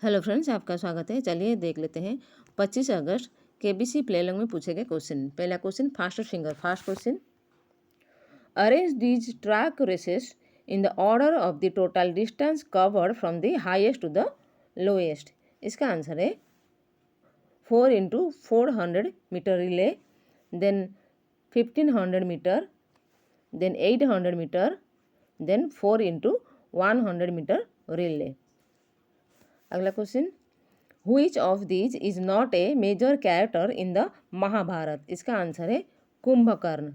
Hello friends, आपका स्वागत है। चलिए देख लेते हैं 25 अगस्त केबीसी प्लेलॉन्ग में पूछे गए क्वेश्चन। पहला question fast finger. First question, arrange these track races in the order of the total distance covered from the highest to the lowest. इसका आंसर है 4 into 400 metre relay, then 1500 metre, then 800 metre, then 4 into 100 metre relay. अगला question, Which of these is not a major character in the Mahabharata. इसका answer है Kumbhakarna.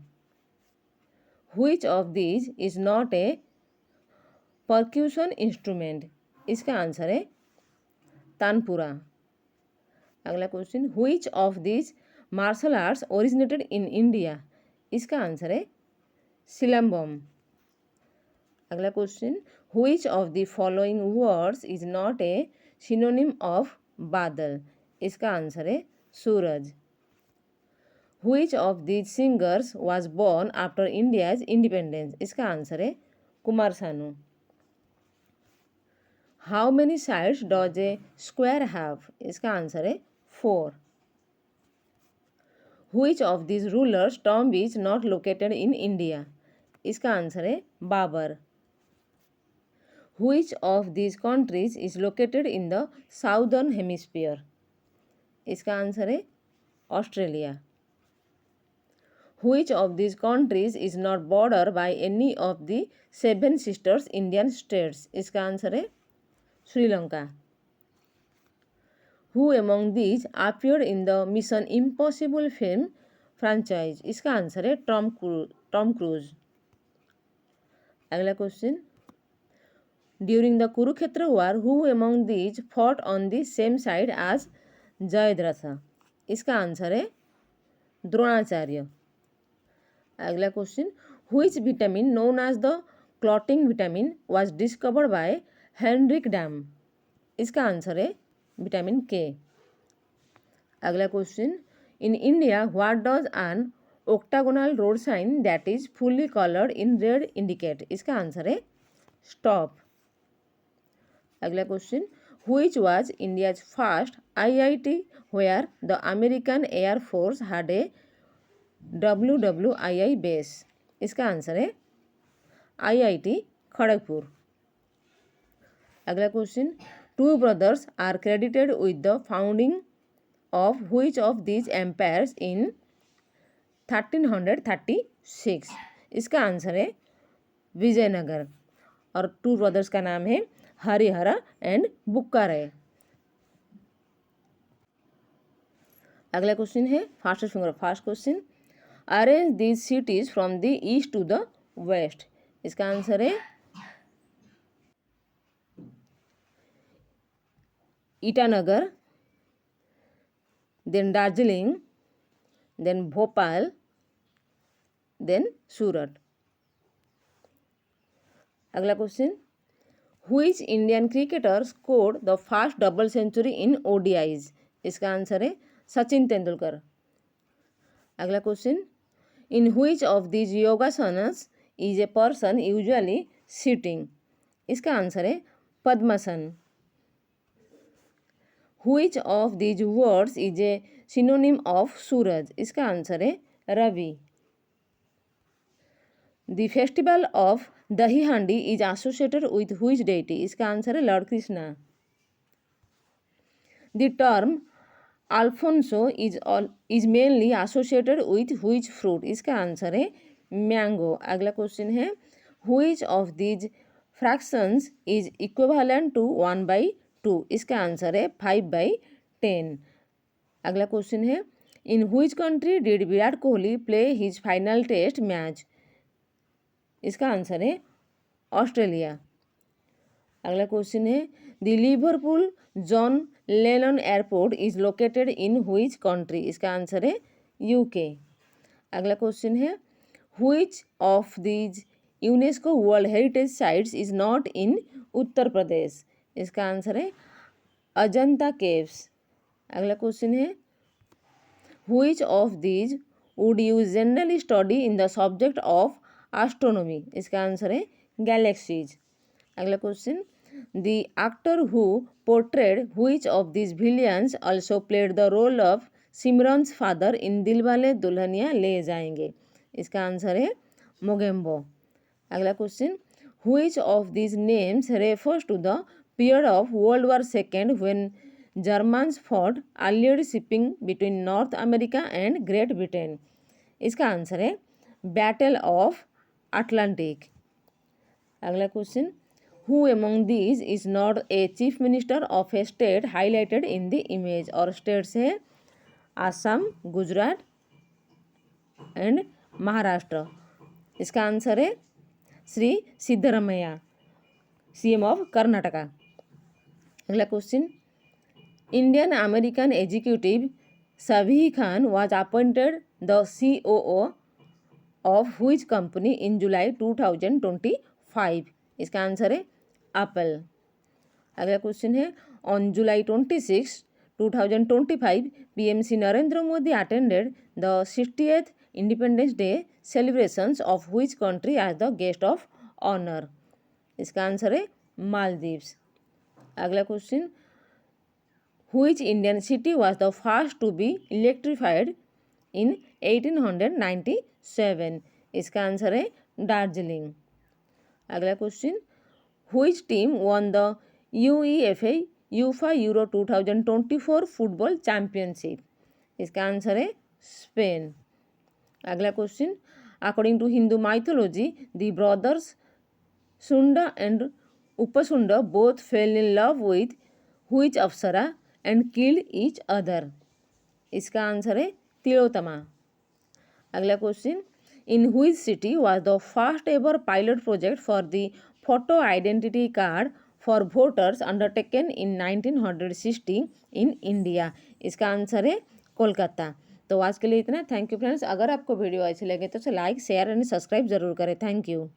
Which of these is not a percussion instrument। इसका answer है तानपुरा। अगला question, Which of these martial arts originated in India। इसका answer है सिलम्बम। अगला question, Which of the following words is not a synonym of बादल। इसका answer है सूरज। Which of these singers was born after India's independence। इसका answer है Kumar Sanu. How many sides does a square have। इसका answer है 4। Which of these rulers' tomb is not located in India। इसका answer है Babar. Which of these countries is located in the southern hemisphere। इसका answer है Australia. Which of these countries is not bordered by any of the 7 sisters Indian states। इसका answer है Sri Lanka. Who among these appeared in the Mission Impossible film franchise। इसका answer है Tom Cruise. अगला question, during the Kurukshetra war who among these fought on the same side as Jayadratha. इसका answer है द्रोणाचार्य। अगला question, which vitamin known as the clotting vitamin was discovered by Henrik Dam. इसका answer है vitamin K. अगला question, in India what does an octagonal road sign that is fully colored in red indicate। इसका answer है stop. अगला question, which was India's first IIT where the American Air Force had a WWII base। इसका answer है IIT Kharagpur. अगला question, two brothers are credited with the founding of which of these empires in 1336। इसका answer है विजयनगर। और 2 brothers का नाम है Harihara and बुक्काराय। अगला क्वेश्चन है fast finger. First question, arrange these cities from the east to the west. इसका answer है Itanagar, then Darjeeling, then Bhopal, then Surat. अगला question, Which Indian cricketer scored the first double century in ODIs। इसका answer है सचिन तेंदुलकर। अगला question, in which of these yogasanas is a person usually sitting। इसका answer है पद्मासन। Which of these words is a synonym of सूरज। इसका answer है Ravi. The festival of दही हांडी is associated with which deity। इसका आंसर है Lord Krishna. The term Alfonso is mainly associated with which fruit। इसका answer है मैंगो। अगला क्वेश्चन है, which of these fractions is equivalent to 1/2। इसका आंसर है 5/10। अगला क्वेश्चन है, in which country did Virat Kohli play his final test match। इसका answer है ऑस्ट्रेलिया। अगला क्वेश्चन है, the Liverpool John Lennon airport is located in which country. इसका answer है यूके। अगला क्वेश्चन है, which of these UNESCO world heritage sites is not in Uttar Pradesh. इसका answer है अजंता केव्स। अगला क्वेश्चन है, which of these would you generally study in the subject of astronomy. इसका answer है गैलेक्सीज। अगला question, The actor who portrayed which of these villains also played the role of Simran's father in Dilwale Dulhania ले जाएंगे? इसका answer है मोगेम्बो। अगला question, which of these names refers to the period of World War II when Germans fought Allied shipping between North America and Great Britain? इसका answer है battle of Atlantic. अगला question, who among these is not a chief minister of A state highlighted in the image? और states है Assam, Gujarat and Maharashtra. इसका answer है Shri Siddaramaiah, CM of Karnataka. अगला question, Indian American executive Sabih Khan was appointed the COO of which company in July 2025? इसका answer है Apple. अगला question है, on July 26, 2025 PM Narendra Modi attended the 60th independence day celebrations of which country as the guest of honor? इसका answer है मालदीव्स। अगला question, which Indian city was the first to be electrified in 1897? इसका answer है दार्जिलिंग। अगला question, which team won the UEFA UEFA Euro 2024 football championship? इसका answer है Spain. अगला question, according to Hindu mythology the brothers Sunda and Upasunda both fell in love with which apsara and killed each other? इसका answer है तिलोत्तमा। अगला question, in which city was the first ever pilot project for the photo identity card for voters undertaken in 1960 in India? इसका answer है कोलकाता। तो आज के लिए इतना। Thank you friends. अगर आपको वीडियो अच्छी लगे तो लाइक, शेयर एंड सब्सक्राइब जरूर करें। Thank you.